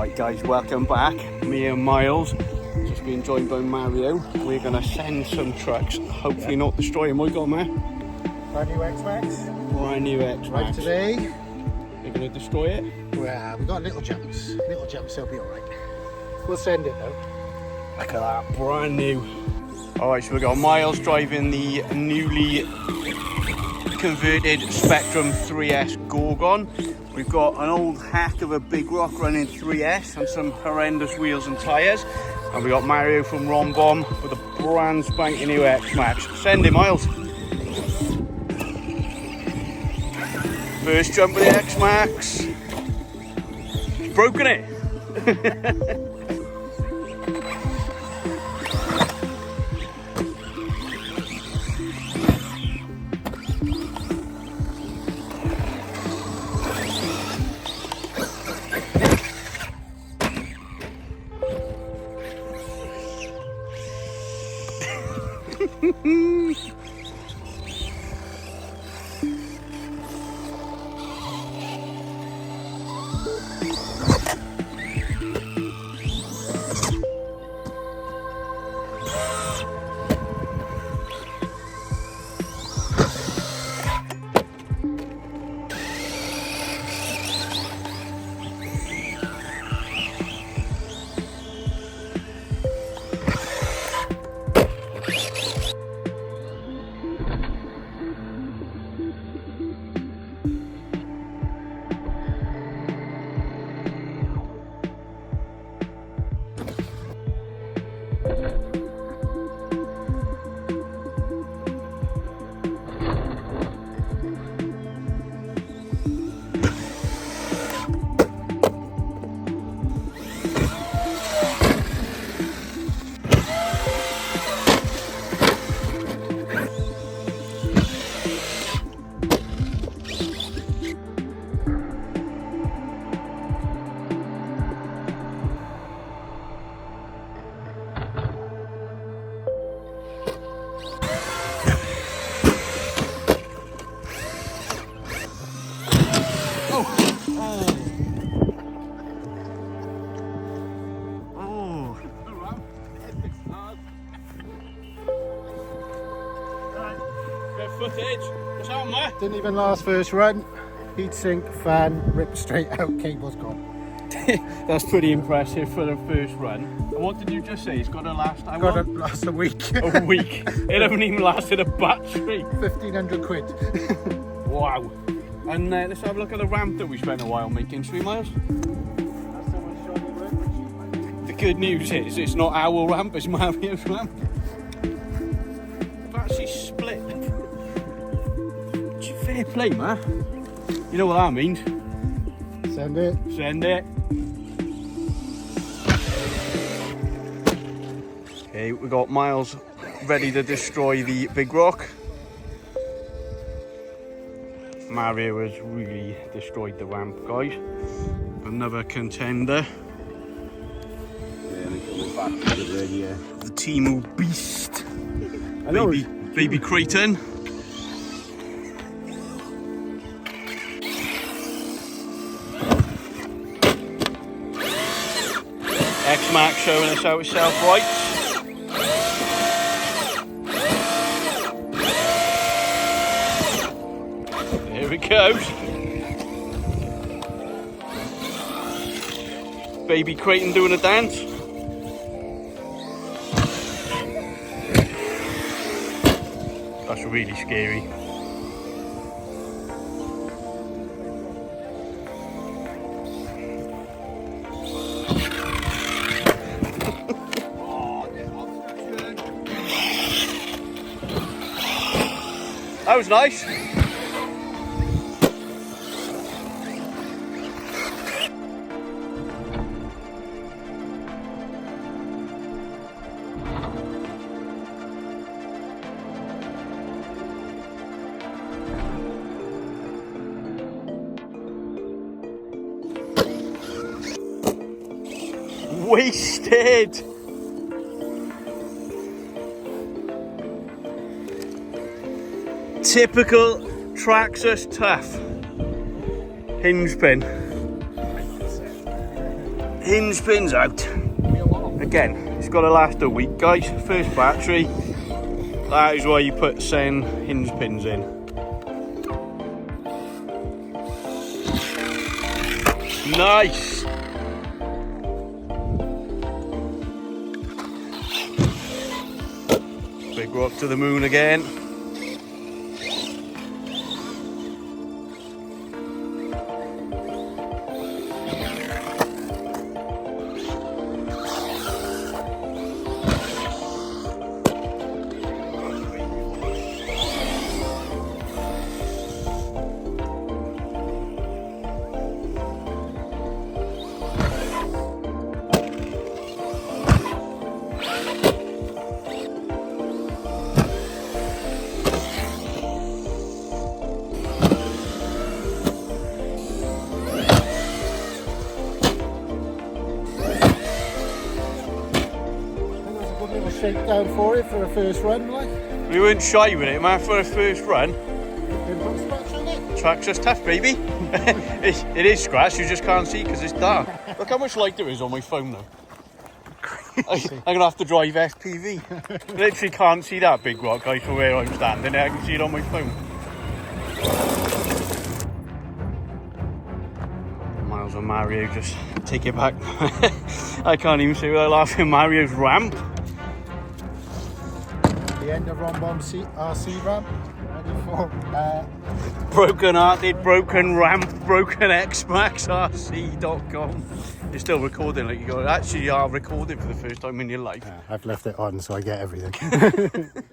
Right guys, welcome back. Me and Miles, just being joined by Mario. We're gonna send some trucks, hopefully not destroy them. What you got, man? Brand new Xmaxx. Brand new Xmaxx. Right today. You're gonna destroy it? Well, we got little jumps. Little jumps, they'll be alright. We'll send it though. Look at that, brand new. Alright, so we got Miles driving the newly converted SPEKTRUM 3S Gorgon. We've got an old hack of a Bigrock running 3S and some horrendous wheels and tyres. And we got Mario from Rombom with a brand spanking new Xmaxx. Send it, Miles. First jump with the Xmaxx. It's broken it. Footage. What's on there? Didn't even last first run. Heatsink, fan, ripped straight out, cable's gone. That's pretty impressive for the first run. And what did you just say? It's got to last how long? Got to last a week. A week. It hasn't even lasted a battery. 1,500 quid. Wow. And let's have a look at the ramp that we spent a while making. 3 miles. The good news is it's not our ramp, it's Mario's ramp. It's actually split. Fair play, man. You know what that means? Send it. Send it. Okay, we got Miles ready to destroy the Bigrock. Mario has really destroyed the ramp, guys. Another contender. Yeah, coming back to the radio. The Temu Beast. Baby Creighton. Xmaxx showing us how it's self-rights. There it goes. Baby Creighton doing a dance. That's really scary. That was nice. Wasted. Typical TRAXXAS tough hinge pin. Hinge pins out. Again, it's got to last a week, guys. First battery. That is why you put 10 hinge pins in. Nice. Bigrock to the moon again. Shakedown for it for a first run, like. We weren't shy with it, man, for a first run. Didn't put a scratch on it. TRAXXAS tough, baby. it is scratch, you just can't see because it's dark. Look how much light there is on my phone though. I'm going to have to drive FPV. Literally can't see that big rock, guys, from where I'm standing. I can see it on my phone. Miles and Mario just take it back. I can't even see without laughing. Mario's ramp. The end of Rombom RC ramp. Ready for Broken hearted, broken ramp, broken Xmaxx RC.com. You're still recording like you got. Actually, you are recording for the first time in your life. I've left it on so I get everything.